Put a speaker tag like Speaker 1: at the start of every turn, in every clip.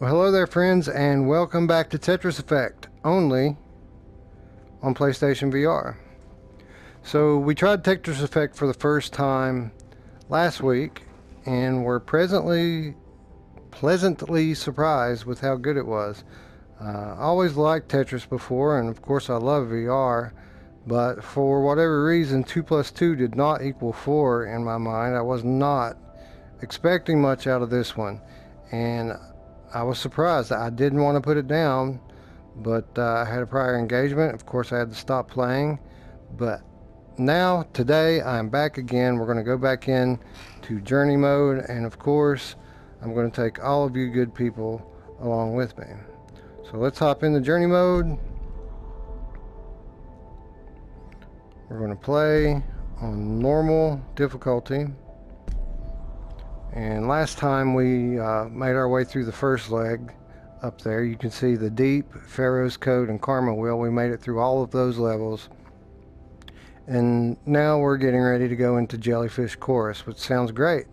Speaker 1: Well, hello there, friends, and welcome back to Tetris Effect, only on PlayStation VR. So, we tried Tetris Effect for the first time last week, and we're pleasantly surprised with how good it was. I always liked Tetris before, and of course, I love VR, but for whatever reason, 2 plus 2 did not equal 4 in my mind. I was not expecting much out of this one, and I was surprised. I didn't want to put it down, but I had a prior engagement. Of course, I had to stop playing. But now, today, I'm back again. We're going to go back in to journey mode, and of course, I'm going to take all of you good people along with me. So let's hop into journey mode. We're going to play on normal difficulty. And last time we made our way through the first leg up there. You can see the Deep, Pharaoh's Code, and Karma Wheel. We made it through all of those levels. And now we're getting ready to go into Jellyfish Chorus, which sounds great.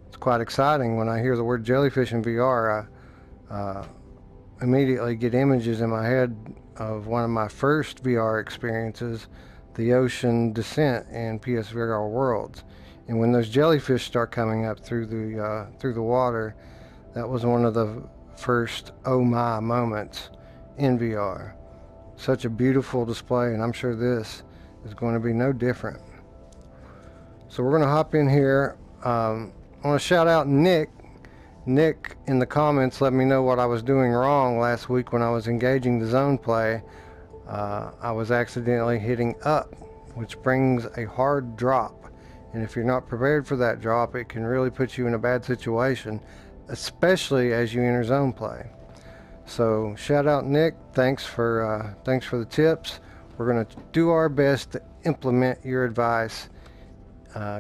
Speaker 1: It's quite exciting. When I hear the word jellyfish in VR, I immediately get images in my head of one of my first VR experiences, the ocean descent in PSVR Worlds. And when those jellyfish start coming up through the water, that was one of the first oh my moments in VR. Such a beautiful display, and I'm sure this is going to be no different. So we're going to hop in here. I want to shout out Nick. Nick in the comments let me know what I was doing wrong last week when I was engaging the zone play. I was accidentally hitting up, which brings a hard drop. And if you're not prepared for that drop, it can really put you in a bad situation, especially as you enter zone play. So shout out Nick, thanks for the tips. We're going to do our best to implement your advice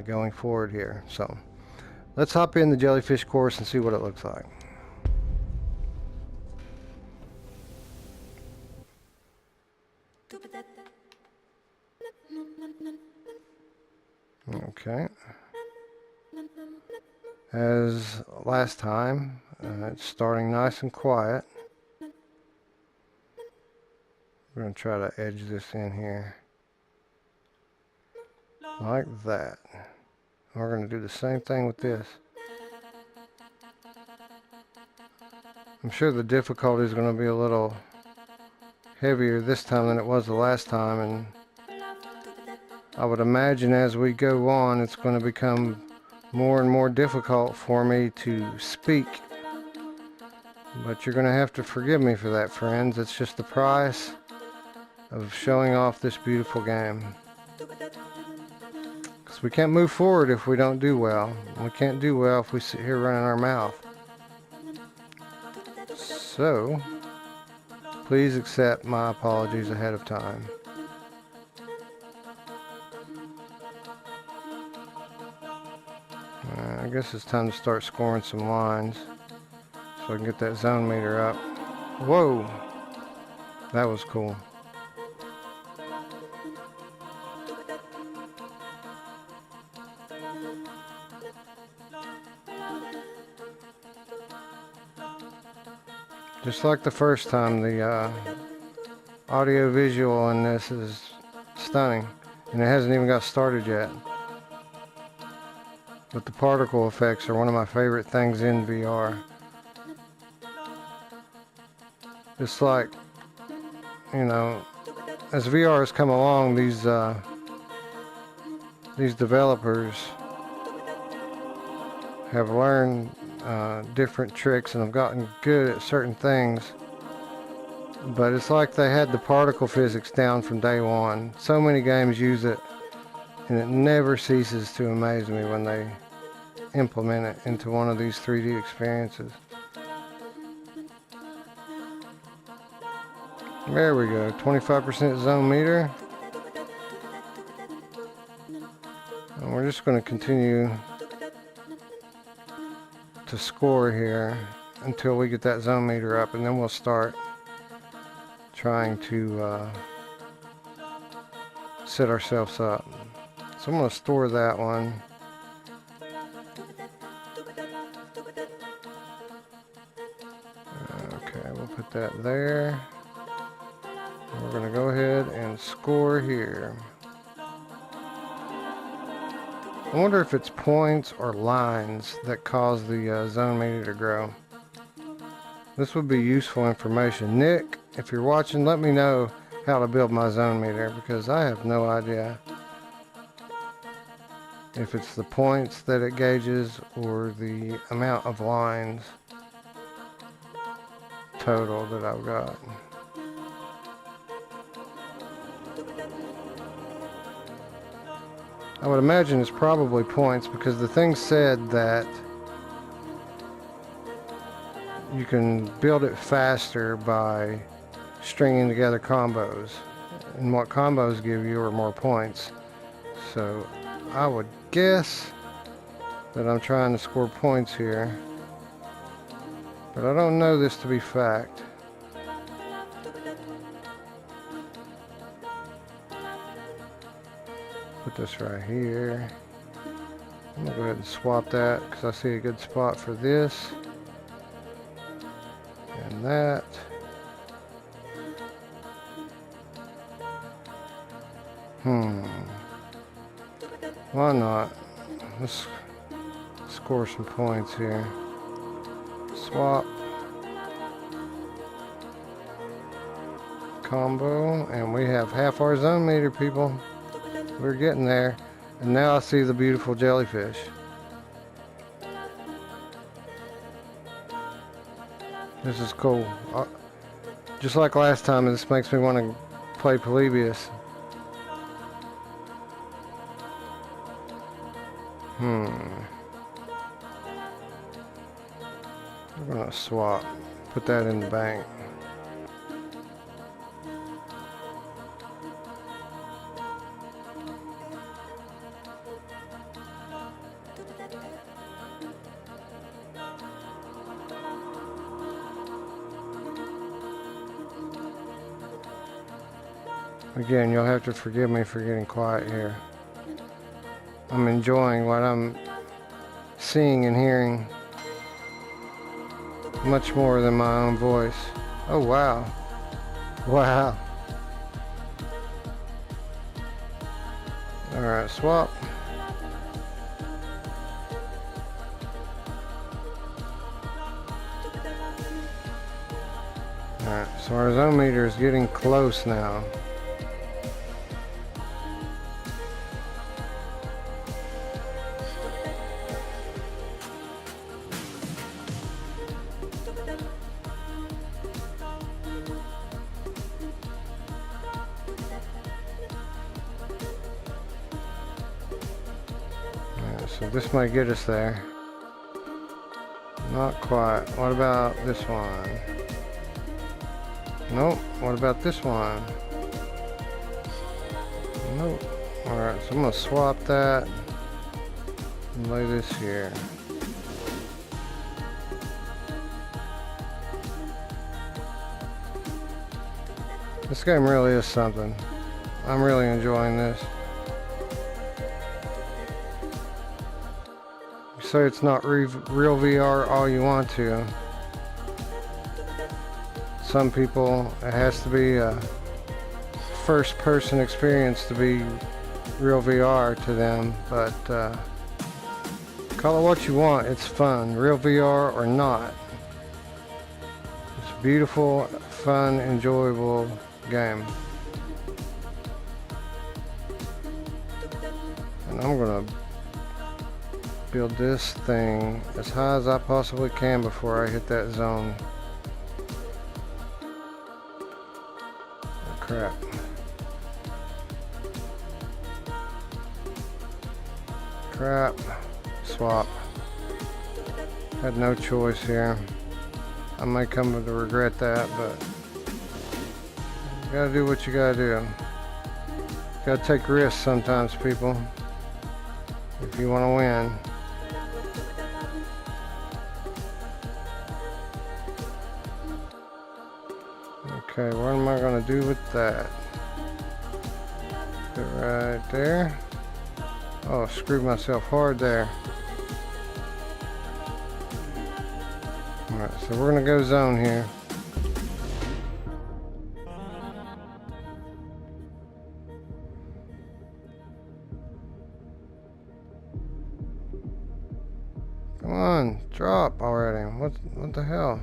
Speaker 1: going forward here. So let's hop in the jellyfish course and see what it looks like. Okay. As last time, it's starting nice and quiet. We're going to try to edge this in here. Like that. We're going to do the same thing with this. I'm sure the difficulty is going to be a little heavier this time than it was the last time, and I would imagine as we go on it's going to become more and more difficult for me to speak. But you're going to have to forgive me for that, friends. It's just the price of showing off this beautiful game. Because we can't move forward if we don't do well. We can't do well if we sit here running our mouth. So, please accept my apologies ahead of time. I guess it's time to start scoring some lines so I can get that zone meter up. Whoa! That was cool. Just like the first time, the audio visual in this is stunning, and it hasn't even got started yet. But the particle effects are one of my favorite things in VR. It's like, you know, as VR has come along, these developers have learned different tricks and have gotten good at certain things. But it's like they had the particle physics down from day one. So many games use it, and it never ceases to amaze me when they implement it into one of these 3D experiences. There we go, 25% zone meter. And we're just going to continue to score here until we get that zone meter up, and then we'll start trying to set ourselves up. So I'm going to store that one. Put that there. We're going to go ahead and score here. I wonder if it's points or lines that cause the zone meter to grow. This would be useful information. Nick, if you're watching, let me know how to build my zone meter, because I have no idea if it's the points that it gauges or the amount of lines total that I've got. I would imagine it's probably points, because the thing said that you can build it faster by stringing together combos, and what combos give you are more points. So I would guess that I'm trying to score points here, but I don't know this to be fact. Put this right here. I'm gonna go ahead and swap that because I see a good spot for this and that. Why not? Let's score some points here. Swap. Combo. And we have half our zone meter, people. We're getting there. And now I see the beautiful jellyfish. This is cool. Just like last time, this makes me want to play Polybius. We're gonna swap. Put that in the bank. Again, you'll have to forgive me for getting quiet here. I'm enjoying what I'm seeing and hearing much more than my own voice. Oh, wow. Wow. Alright, swap. Alright, so our zone meter is getting close now. So this might get us there. Not quite. What about this one? Nope. What about this one? Nope. Alright, so I'm going to swap that and lay this here. This game really is something. I'm really enjoying this. Say it's not real VR all you want to. Some people, it has to be a first person experience to be real VR to them, but call it what you want, it's fun, real VR or not. It's a beautiful, fun, enjoyable game. And I'm gonna build this thing as high as I possibly can before I hit that zone. Oh, crap. Crap. Swap. Had no choice here. I might come to regret that, but you gotta do what you gotta do. Gotta take risks sometimes, people, if you want to win. Okay, what am I going to do with that? Put it right there. Oh, screwed myself hard there. Alright, so we're going to go zone here. Come on, drop already. What the hell?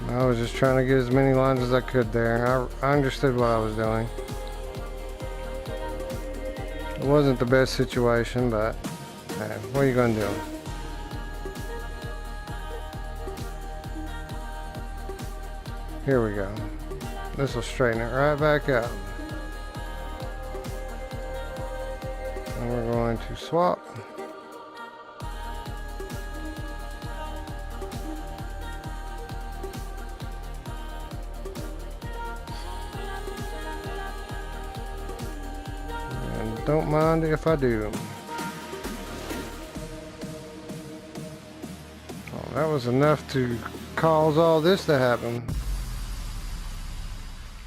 Speaker 1: I was just trying to get as many lines as I could there. I understood what I was doing. It wasn't the best situation, but hey, what are you going to do? Here we go. This will straighten it right back out. And we're going to swap. And don't mind if I do. Oh, that was enough to cause all this to happen.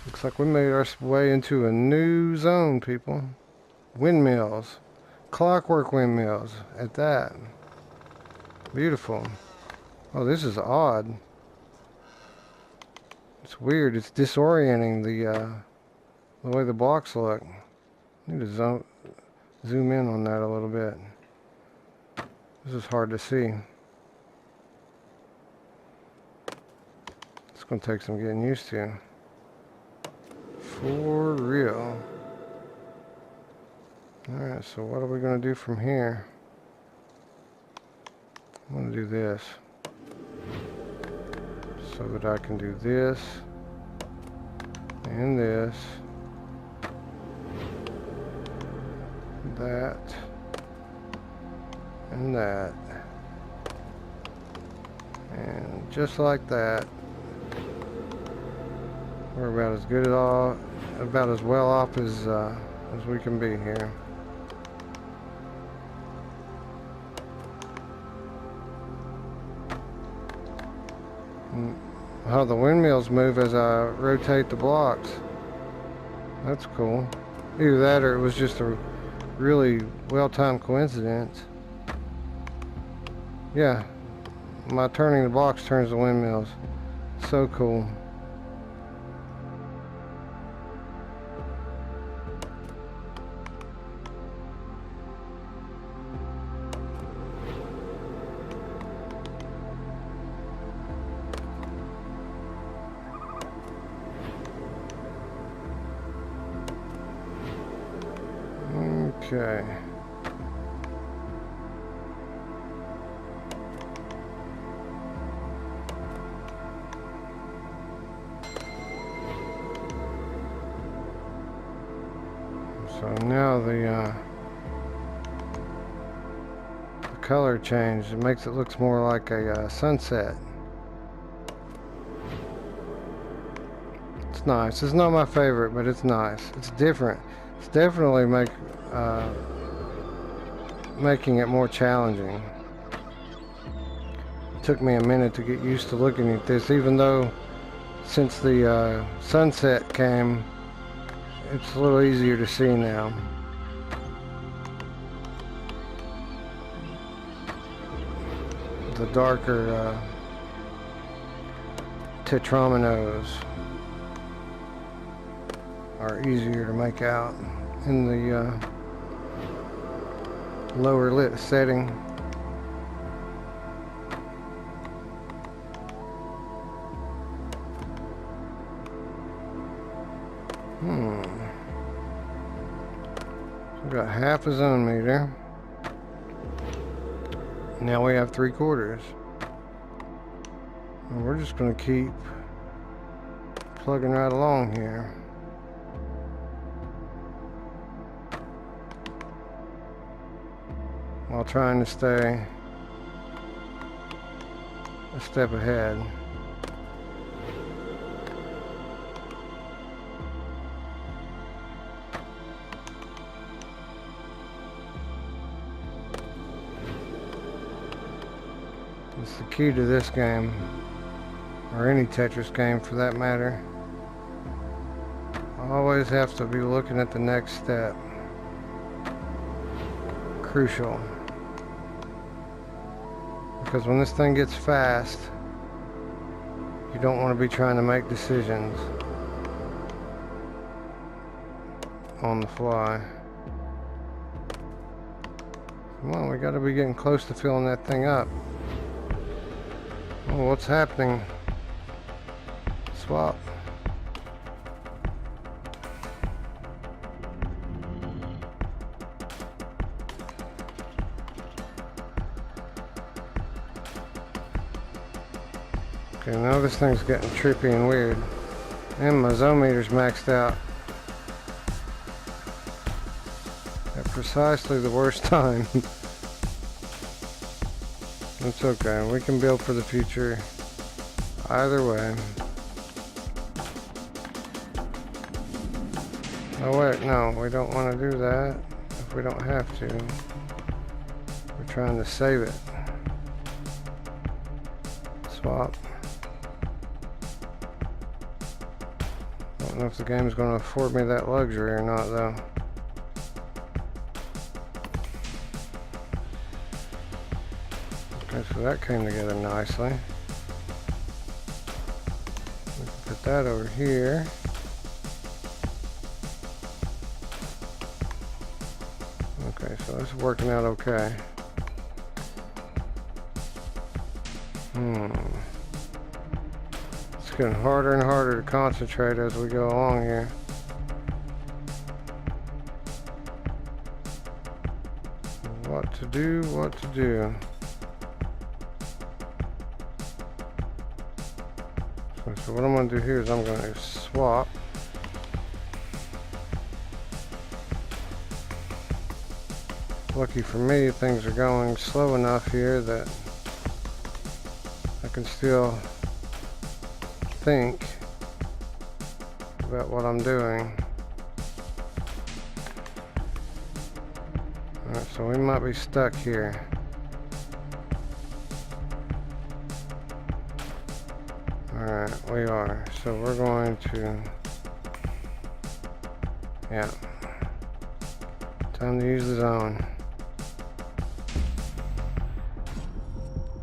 Speaker 1: Looks like we made our way into a new zone, people. Windmills. Clockwork windmills at that. Beautiful. Oh, this is odd. It's weird. It's disorienting the way the blocks look. I need to zoom in on that a little bit. This is hard to see. It's going to take some getting used to. For real. Alright, so what are we going to do from here? I'm going to do this. So that I can do this. And this. That. And that. And just like that. We're about as good about as well off as we can be here. How the windmills move as I rotate the blocks. That's cool. Either that or it was just a really well-timed coincidence. Yeah, my turning the blocks turns the windmills. So cool. Okay. So now the color change, it makes it look more like a sunset. It's nice. It's not my favorite, but it's nice. It's different. It's definitely making it more challenging. It took me a minute to get used to looking at this, even though since the sunset came, it's a little easier to see now. The darker tetrominos are easier to make out in the lower lit setting. So we've got half a zone meter. Now we have 3/4. And we're just going to keep plugging right along here. While trying to stay a step ahead. It's the key to this game, or any Tetris game for that matter. I always have to be looking at the next step. Crucial. Because when this thing gets fast, You don't want to be trying to make decisions on the fly. Come on, we got to be getting close to filling that thing up. Oh, what's happening? Swap. Okay, now this thing's getting trippy and weird. And my zone meter's maxed out. At precisely the worst time. It's okay, we can build for the future. Either way. Oh wait, no, we don't want to do that if we don't have to. We're trying to save it. Swap. I don't know if the game's going to afford me that luxury or not though. Okay, so that came together nicely. We can put that over here. Okay, so this is working out okay. It's getting harder and harder to concentrate as we go along here. What to do, what to do. So what I'm going to do here is I'm going to swap. Lucky for me, things are going slow enough here that I can still think about what I'm doing. Alright, so we might be stuck here. Alright, we are. So we're going to... Yeah. Time to use the zone.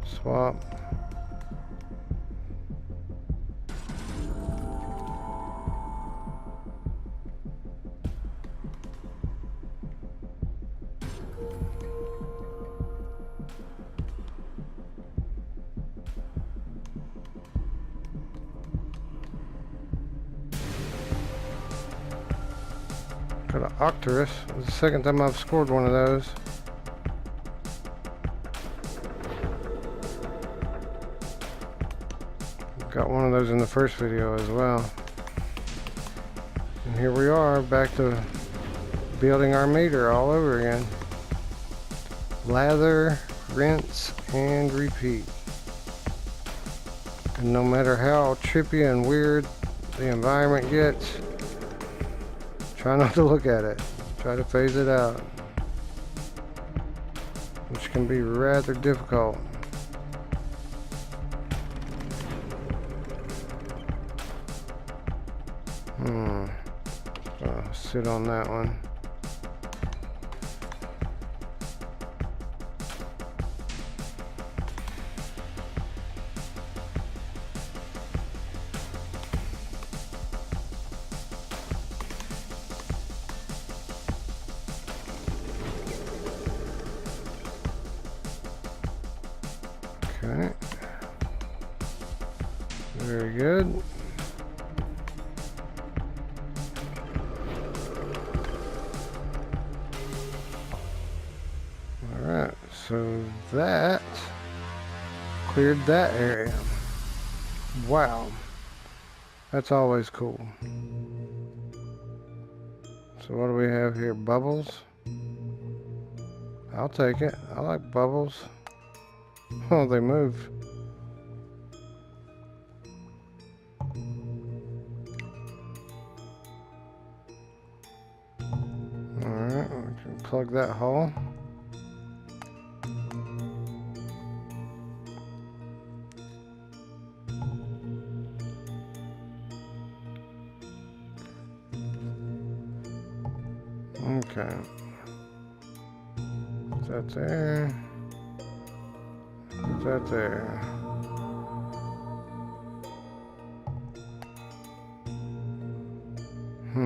Speaker 1: Swap. Got an Octorus. It's the second time I've scored one of those. Got one of those in the first video as well. And here we are, back to building our meter all over again. Lather, rinse, and repeat. And no matter how trippy and weird the environment gets, try not to look at it. Try to phase it out, which can be rather difficult. Sit on that one. Okay. Very good. Alright, so that cleared that area. Wow. That's always cool. So what do we have here? Bubbles? I'll take it. I like bubbles. Oh, they move. Alright, we can plug that hole. Okay. Put that there. Put that there. Put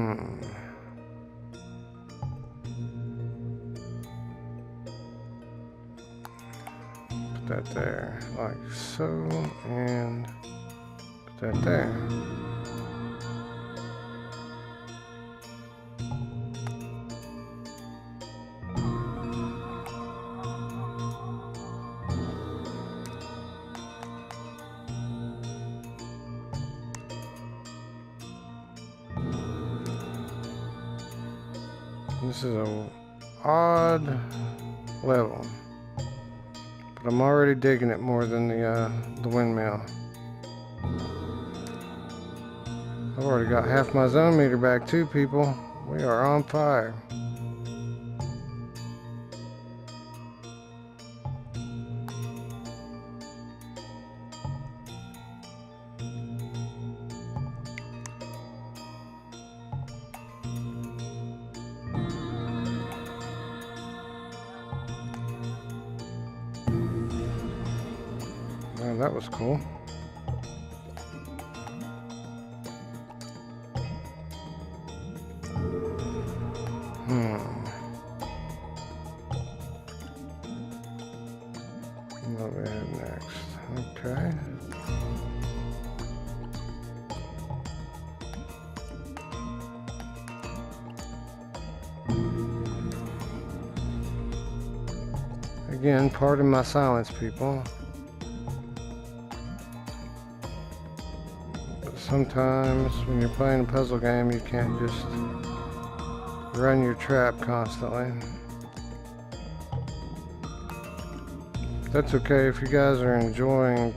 Speaker 1: that there, like so, and put that there. This is a odd level, but I'm already digging it more than the windmill. I've already got half my zone meter back too, people. We are on fire. Man, that was cool. What do we have next? Okay. Again, pardon my silence, people. But sometimes when you're playing a puzzle game, you can't just run your trap constantly. That's okay. If you guys are enjoying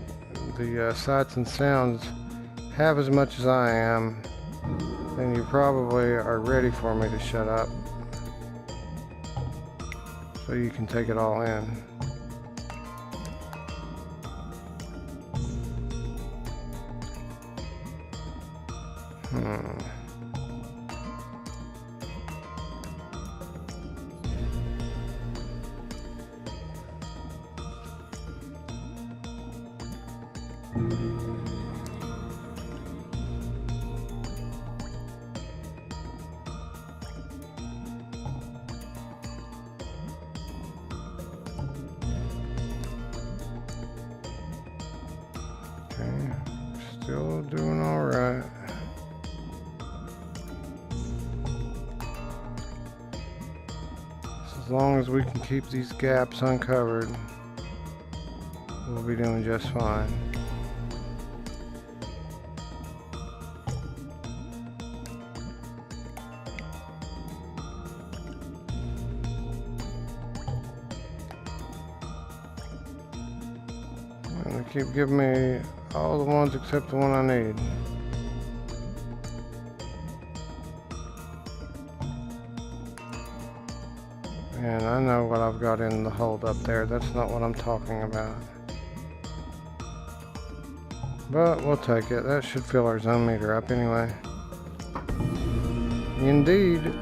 Speaker 1: the sights and sounds half as much as I am, then you probably are ready for me to shut up so you can take it all in. Okay, still doing all right. As long as we can keep these gaps uncovered, we'll be doing just fine. And they keep giving me all the ones except the one I need. And I know what I've got in the hold up there. That's not what I'm talking about. But we'll take it. That should fill our zone meter up anyway. Indeed.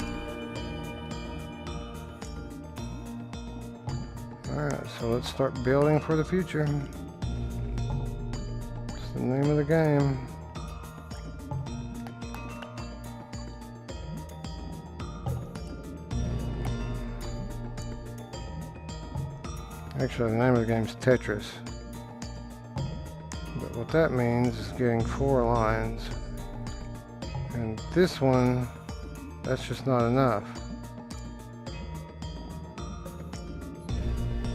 Speaker 1: Alright, so let's start building for the future. It's the name of the game. Actually, the name of the game is Tetris. But what that means is getting 4 lines. And this one, that's just not enough.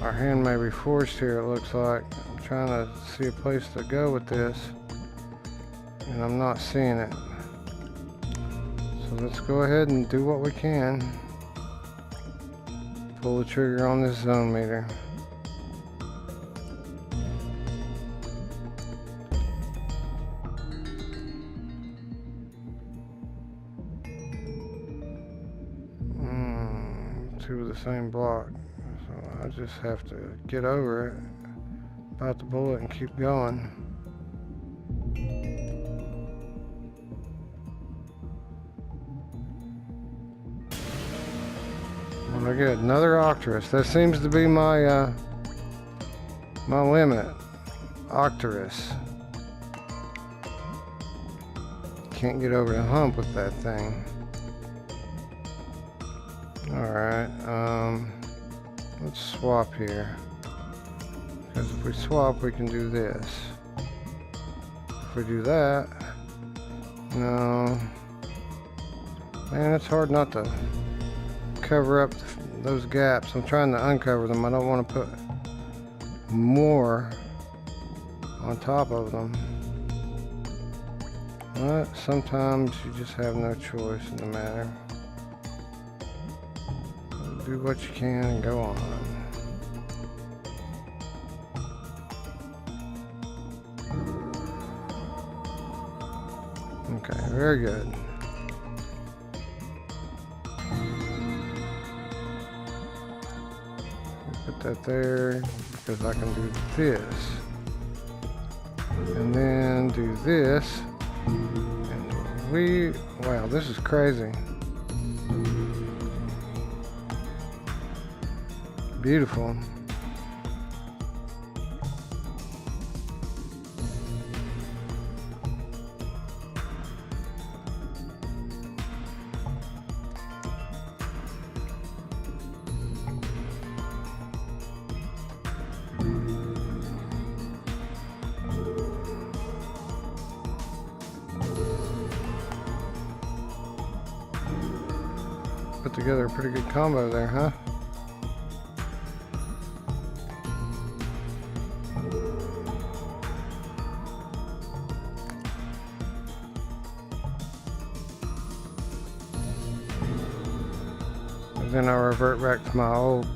Speaker 1: Our hand may be forced here, it looks like. I'm trying to see a place to go with this, and I'm not seeing it. So let's go ahead and do what we can. Pull the trigger on this zone meter. Two of the same block, so I just have to get over it, bite the bullet and keep going. Well, I get another Octorus. That seems to be my my limit. Octorus. Can't get over the hump with that thing. Alright, let's swap here. Because if we swap, we can do this. If we do that, no. Man, it's hard not to cover up those gaps. I'm trying to uncover them. I don't want to put more on top of them. But sometimes you just have no choice in the matter. Do what you can and go on. Okay, very good. Put that there because I can do this. And then do this. And wow, this is crazy. Beautiful. Put together a pretty good combo there, huh? And then I revert back to my old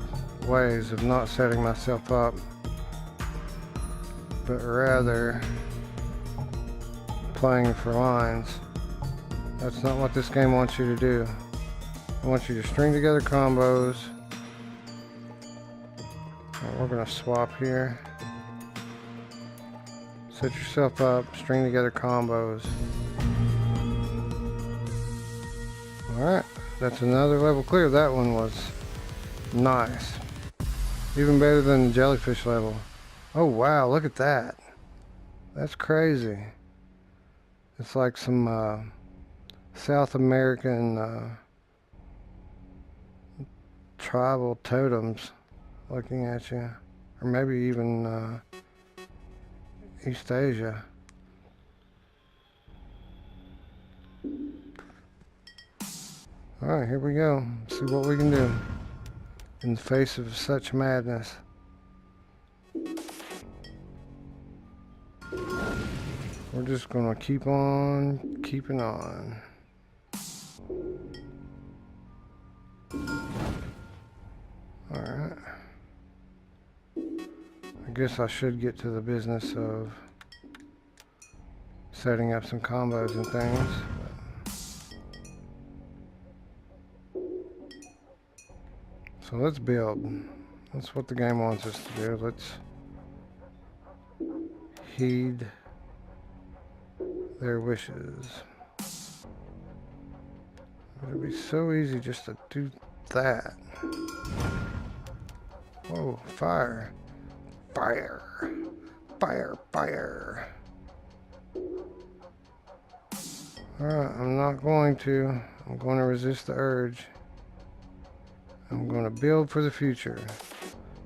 Speaker 1: ways of not setting myself up, but rather playing for lines. That's not what this game wants you to do. I want you to string together combos. Right, we're going to swap here. Set yourself up, string together combos. Alright, that's another level clear. That one was nice. Even better than the jellyfish level. Oh wow, look at that. That's crazy. It's like some South American tribal totems looking at you, or maybe even East Asia. Alright, here we go. See what we can do in the face of such madness. We're just gonna keep on keeping on. Alright. I guess I should get to the business of setting up some combos and things. So let's build. That's what the game wants us to do. Let's heed their wishes. It would be so easy just to do that. Whoa, fire. Fire. Fire, fire. Alright, I'm not going to. I'm going to resist the urge. I'm going to build for the future.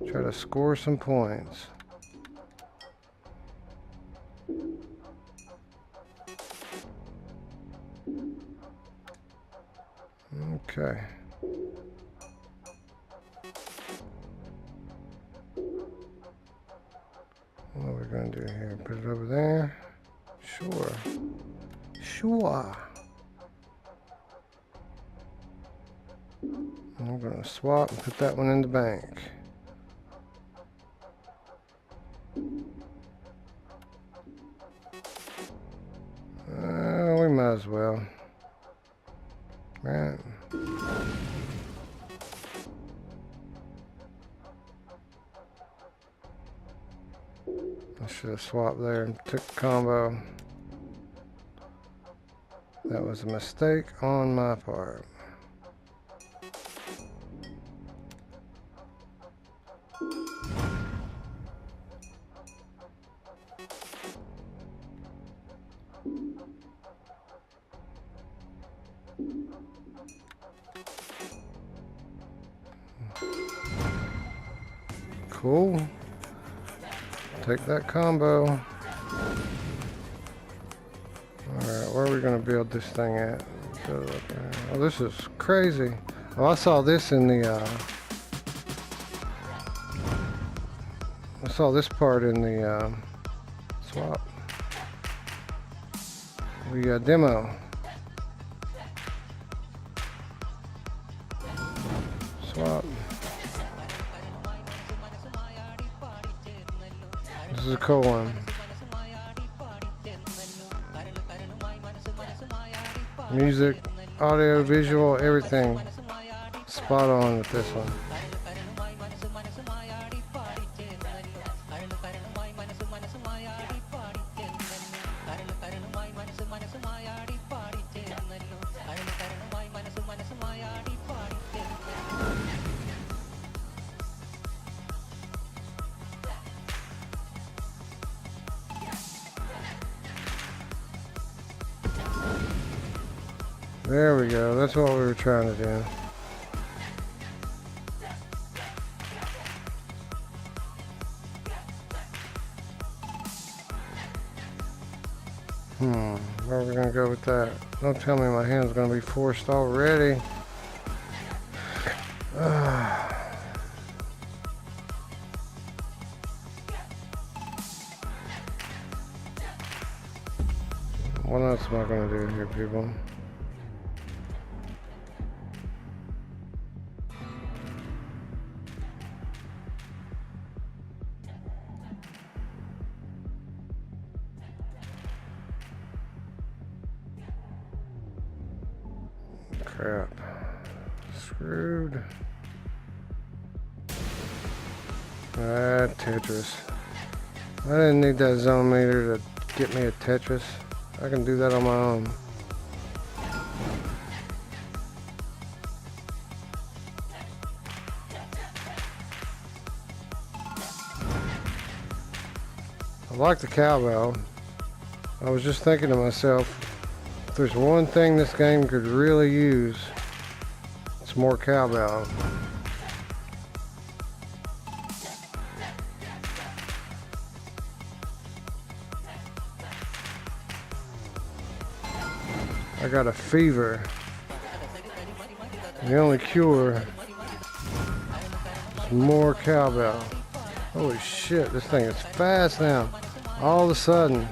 Speaker 1: Try to score some points. Okay. What are we going to do here? Put it over there? Sure. Sure. I'm going to swap and put that one in the bank. We might as well. Right. I should have swapped there and took the combo. That was a mistake on my part. Cool. Take that combo. Alright, where are we going to build this thing at? Oh, this is crazy. Oh, I saw this in the, I saw this part in the, swap. The, demo. Swap. This is a cool one. Music, audio, visual, everything. Spot on with this one. There we go, that's what we were trying to do. Where are we gonna go with that? Don't tell me my hand's gonna be forced already. What else am I gonna do here, people? Crap. Screwed. Tetris. I didn't need that zone meter to get me a Tetris. I can do that on my own. I like the cowbell. I was just thinking to myself, if there's one thing this game could really use, it's more cowbell. I got a fever. The only cure is more cowbell. Holy shit, this thing is fast now. All of a sudden.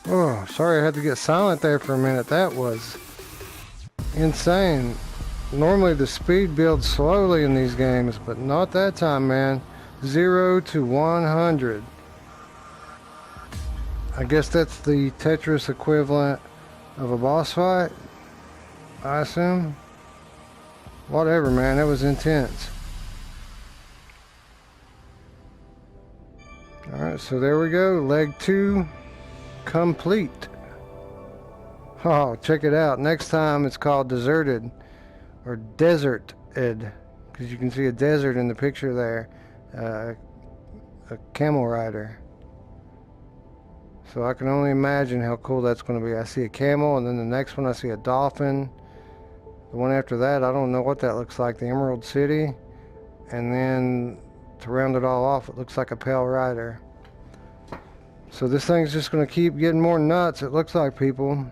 Speaker 1: Oh, sorry I had to get silent there for a minute. That was insane. Normally the speed builds slowly in these games, but not that time, man. 0 to 100. I guess that's the Tetris equivalent of a boss fight, I assume. Whatever, man, that was intense. Alright, so there we go. Leg 2 complete. Oh, check it out. Next time it's called Deserted or Desert Ed, because you can see a desert in the picture there. A camel rider. So I can only imagine how cool that's going to be. I see a camel, and then the next one I see a dolphin. The one after that, I don't know what that looks like. The Emerald City. And then to round it all off, it looks like a pale rider. So this thing's just going to keep getting more nuts, it looks like, people.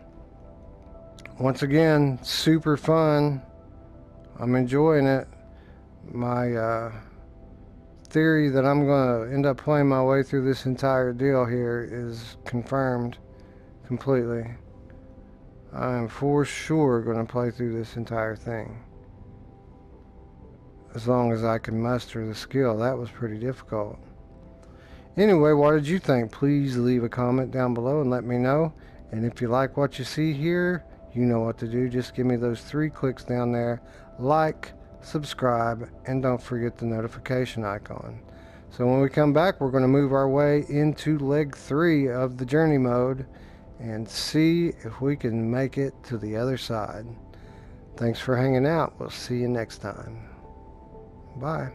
Speaker 1: Once again, super fun. I'm enjoying it. My theory that I'm going to end up playing my way through this entire deal here is confirmed completely. I am for sure going to play through this entire thing. As long as I can muster the skill. That was pretty difficult. Anyway, what did you think? Please leave a comment down below and let me know. And if you like what you see here, you know what to do. Just give me those 3 clicks down there. Like, subscribe, and don't forget the notification icon. So when we come back, we're going to move our way into leg 3 of the journey mode and see if we can make it to the other side. Thanks for hanging out. We'll see you next time. Bye.